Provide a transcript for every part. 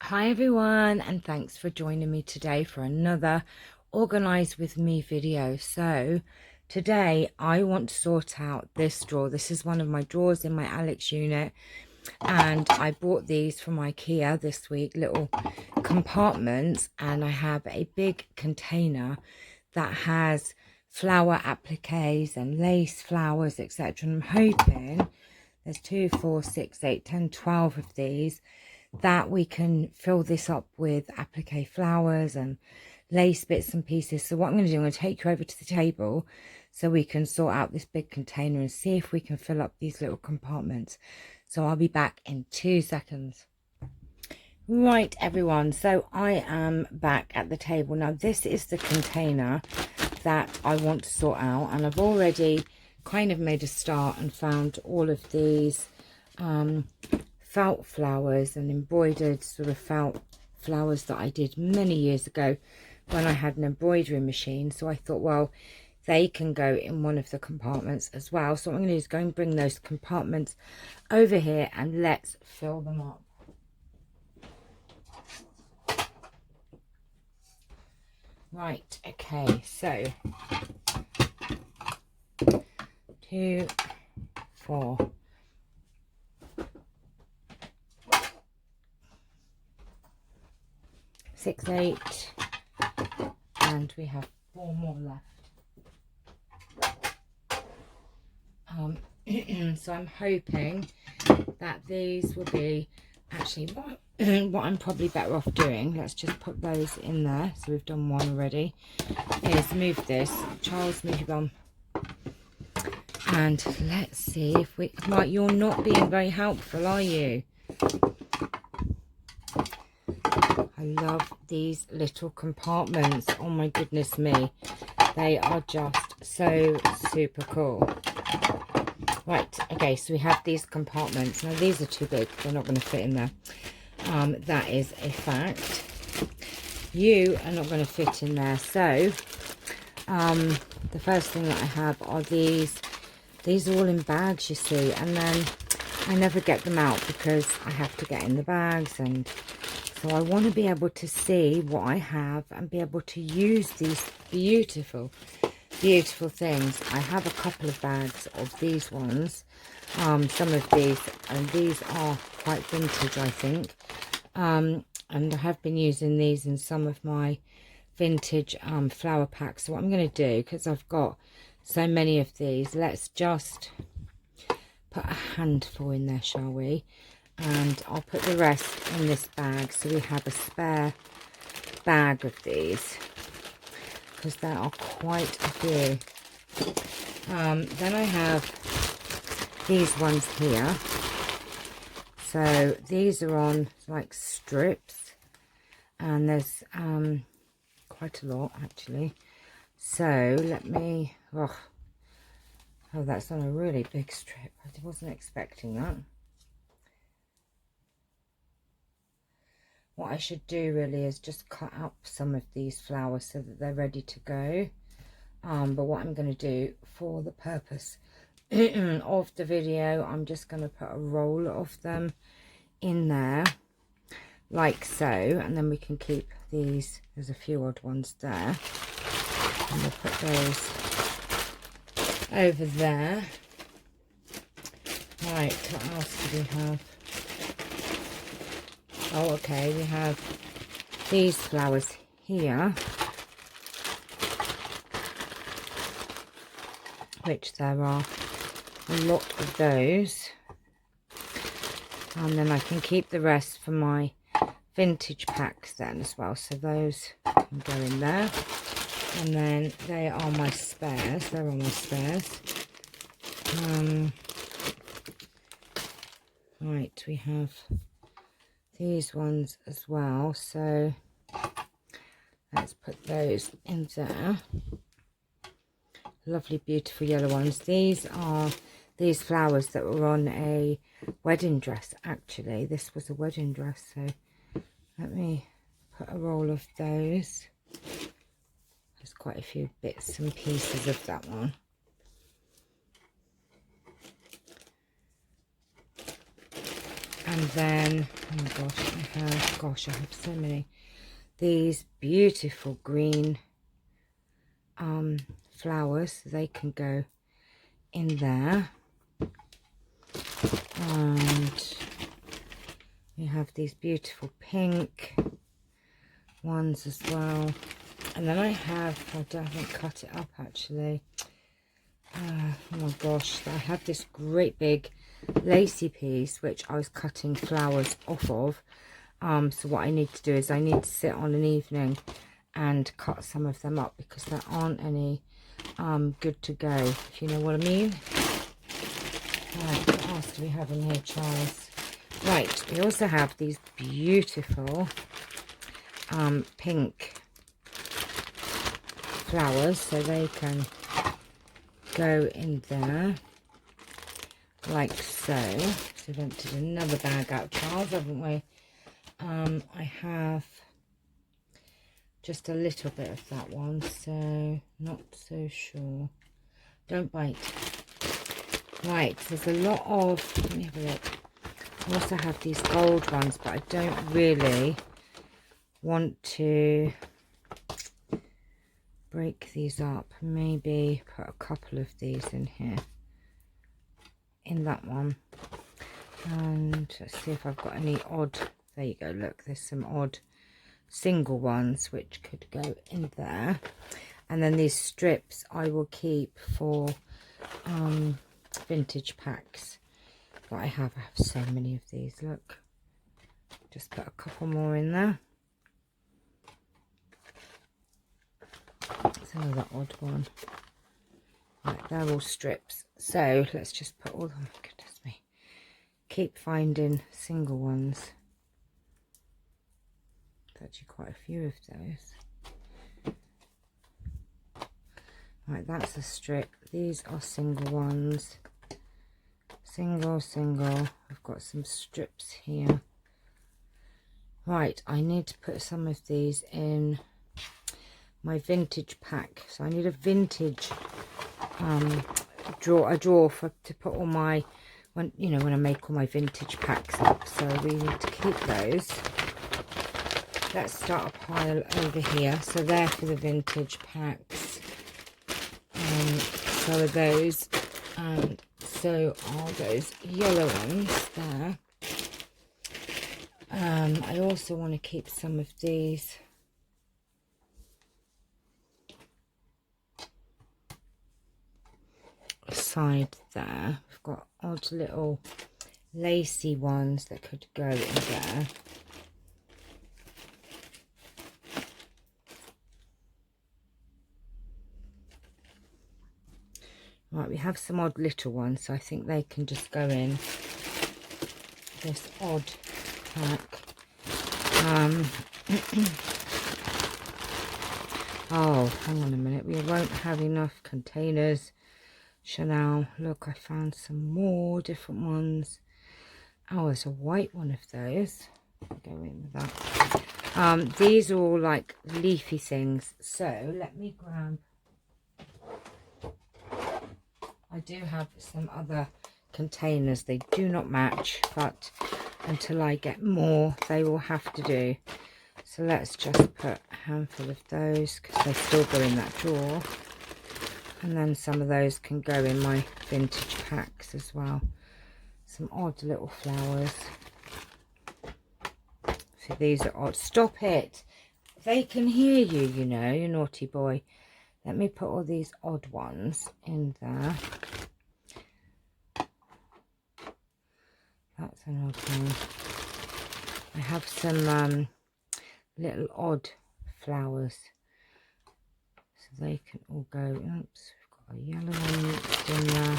Hi everyone, and thanks for joining me today for another Organise With Me video. So today I want to sort out this drawer. This is one of my drawers in my Alex unit, and I bought these from IKEA this week, little compartments, and I have a big container that has flower appliques and lace flowers, etc. And I'm hoping there's 2, 4, 6, 8, 10, 12 of these, that we can fill this up with applique flowers and lace bits and pieces. So what I'm going to do, I'm going to take you over to the table so we can sort out this big container and see if we can fill up these little compartments. So I'll be back in 2 seconds. Right everyone, so I am back at the table. Now this is the container that I want to sort out, and I've already kind of made a start and found all of these felt flowers and embroidered sort of felt flowers that I did many years ago when I had an embroidery machine. So I thought, well, they can go in one of the compartments as well. So what I'm going to do is go and bring those compartments over here and let's fill them up. Right, okay, so 2, 4, 6, 8, and we have 4 more left. So I'm hoping that these will be actually what I'm probably better off doing. Let's just put those in there. So we've done one already. Is move this. Charles, move your bum. And let's see if we... Right, you're not being very helpful, are you? I love these little compartments. Oh my goodness me. They are just so super cool. Right, okay, so we have these compartments. Now these are too big. They're not going to fit in there. That is a fact. You are not going to fit in there. So the first thing that I have are these. These are all in bags, you see. And then I never get them out because I have to get in the bags, and so I want to be able to see what I have and be able to use these beautiful things. I have a couple of bags of these ones, some of these, and these are quite vintage, I think, and I have been using these in some of my vintage flower packs. So what I'm going to do, because I've got so many of these, let's just put a handful in there, shall we? And I'll put the rest in this bag, so we have a spare bag of these, because there are quite a few. Then I have these ones here. So these are on like strips, and there's quite a lot actually. So let me, oh that's on a really big strip. I wasn't expecting that. What I should do really is just cut up some of these flowers so that they're ready to go. But what I'm going to do for the purpose of the video, I'm just going to put a roll of them in there like so, and then we can keep these. There's a few odd ones there, and we'll put those over there. Right, what else do we have? Oh, okay, we have these flowers here, which there are a lot of those, and then I can keep the rest for my vintage packs then as well. So those can go in there, and then they are my spares. They're all my spares. Right, we have these ones as well, so let's put those in there. Lovely beautiful yellow ones. These are these flowers that were on a wedding dress. Actually, this was a wedding dress, so let me put a roll of those. There's quite a few bits and pieces of that one. And then, oh my gosh, I have so many. These beautiful green flowers. They can go in there. And we have these beautiful pink ones as well. And then I haven't cut it up actually. Oh my gosh, I have this great big lacy piece which I was cutting flowers off of. So what I need to do is I need to sit on an evening and cut some of them up because there aren't any good to go, if you know what I mean. Right, what else do we have in here, Charles? Right, we also have these beautiful pink flowers, so they can go in there like so. So we've emptied another bag out, Charles, haven't we? I have just a little bit of that one, so not so sure. Don't bite. Right, there's a lot of, let me have a look. I also have these gold ones, but I don't really want to break these up. Maybe put a couple of these in here, in that one. And let's see if I've got any odd, there you go, look, there's some odd single ones which could go in there. And then these strips I will keep for vintage packs that I have so many of these. Look, just put a couple more in there. It's another odd one. Right, they're all strips, so let's just put all of them. Goodness me, keep finding single ones. There's actually quite a few of those. Right, that's a strip. These are single ones. Single. I've got some strips here. Right, I need to put some of these in my vintage pack. So I need a vintage drawer to put all my, when I make all my vintage packs up. So we need to keep those. Let's start a pile over here. So they're for the vintage packs. So are those, and so are those yellow ones there. I also want to keep some of these aside there. We've got odd little lacy ones that could go in there. Right, we have some odd little ones, so I think they can just go in this odd pack. Oh, hang on a minute, we won't have enough containers. Channelle, look, I found some more different ones. Oh, there's a white one of those. I'll go in with that. These are all like leafy things, so let me grab, I do have some other containers. They do not match, but until I get more, they will have to do. So let's just put a handful of those because they still go in that drawer. And then some of those can go in my vintage packs as well. Some odd little flowers. So these are odd. Stop it. They can hear you, you know, you naughty boy. Let me put all these odd ones in there. That's an odd one. I have some little odd flowers. So they can all go. Oops, we've got a yellow one mixed in there.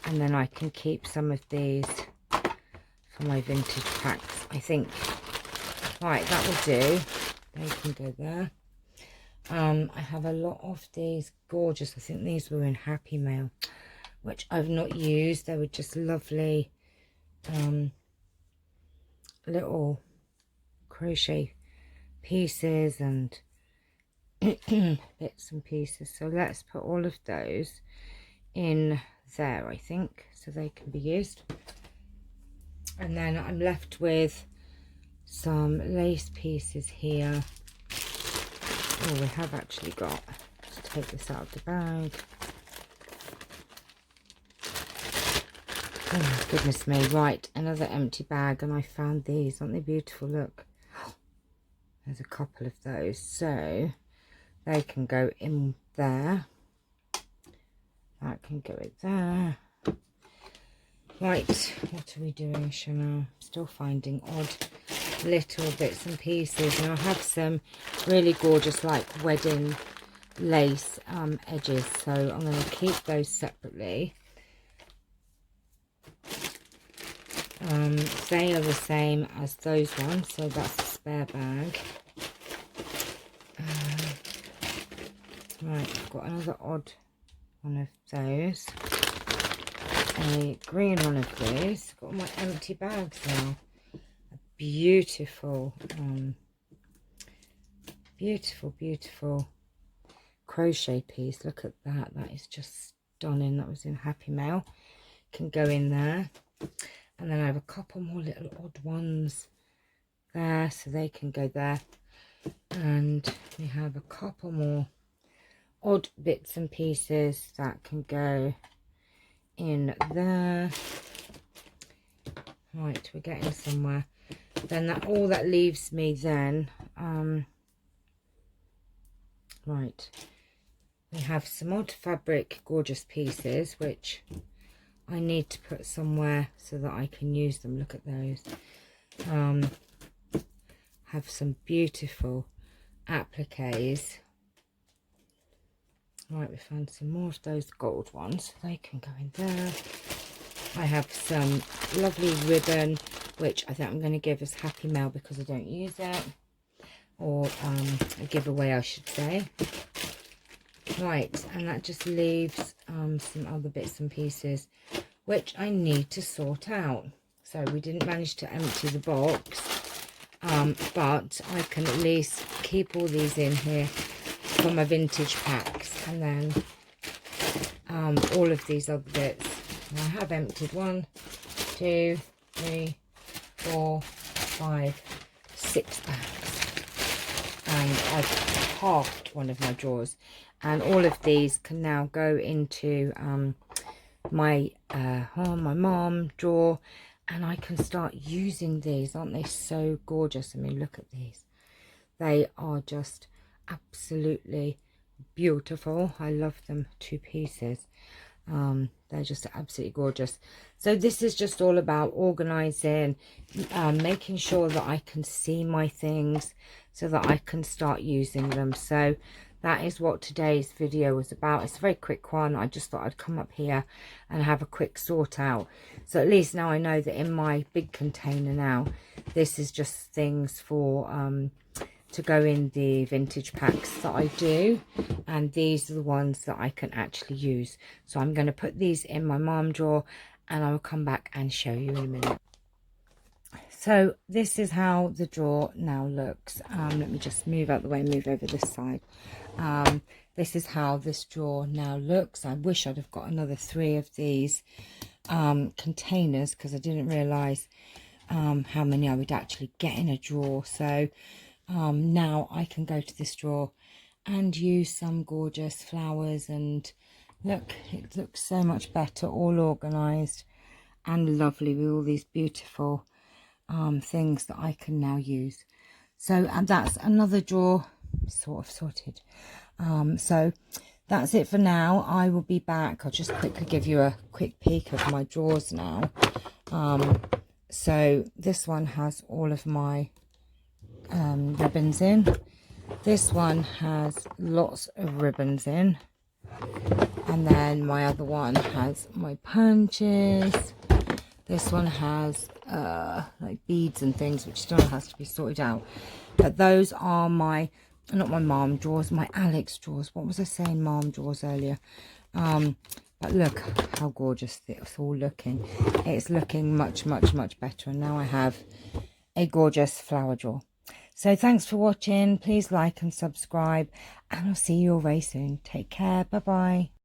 And then I can keep some of these for my vintage packs, I think. Right, that will do. They can go there. I have a lot of these gorgeous, I think these were in Happy Mail, which I've not used. They were just lovely little crochet pieces and bits and pieces. So let's put all of those in there, I think, so they can be used. And then I'm left with some lace pieces here. Oh, we have actually got, let's take this out of the bag. Oh my goodness me. Right, another empty bag, and I found these. Aren't they beautiful? Look, there's a couple of those, so they can go in there. That can go in there. Right, what are we doing, Channelle? Still finding odd little bits and pieces. And I have some really gorgeous like wedding lace edges, so I'm going to keep those separately. They are the same as those ones, so that's a spare bag. Right, I've got another odd one of those, a green one of these. Got all my empty bags now. A beautiful beautiful crochet piece. Look at that. That is just stunning. That was in Happy Mail. Can go in there. And then I have a couple more little odd ones there, so they can go there. And we have a couple more odd bits and pieces that can go in there. Right, we're getting somewhere. Then that all that leaves me then, right, we have some odd fabric gorgeous pieces which I need to put somewhere so that I can use them. Look at those. Have some beautiful appliques. Right, we found some more of those gold ones. They can go in there. I have some lovely ribbon, which I think I'm going to give as Happy Mail because I don't use it. Or a giveaway, I should say. Right, and that just leaves some other bits and pieces which I need to sort out. So we didn't manage to empty the box, but I can at least keep all these in here for my vintage packs, and then all of these other bits. Now I have emptied 1, 2, 3, 4, 5, 6 bags, and I've halved one of my drawers, and all of these can now go into my mom drawer, and I can start using these. Aren't they so gorgeous? I mean, look at these. They are just absolutely beautiful. I love them to pieces. They're just absolutely gorgeous. So this is just all about organizing, making sure that I can see my things so that I can start using them. So that is what today's video was about. It's a very quick one. I just thought I'd come up here and have a quick sort out. So at least now I know that in my big container now, this is just things for to go in the vintage packs that I do, and these are the ones that I can actually use. So I'm going to put these in my mom drawer, and I will come back and show you in a minute. So this is how the drawer now looks. Let me just move out the way, move over this side. This is how this drawer now looks. I wish I'd have got another 3 of these containers, because I didn't realise how many I would actually get in a drawer. So now I can go to this drawer and use some gorgeous flowers, and look, it looks so much better, all organised and lovely with all these beautiful things that I can now use. So that's another drawer sort of sorted. So that's it for now. I will be back. I'll just quickly give you a quick peek of my drawers now. So this one has all of my ribbons in. This one has lots of ribbons in, and then my other one has my punches. This one has like beads and things, which still has to be sorted out. But those are my, not my mom drawers, my Alex drawers. What was I saying, mom drawers earlier? But look how gorgeous it's all looking. It's looking much better, and now I have a gorgeous flower drawer. So thanks for watching. Please like and subscribe, and I'll see you all very soon. Take care. Bye bye.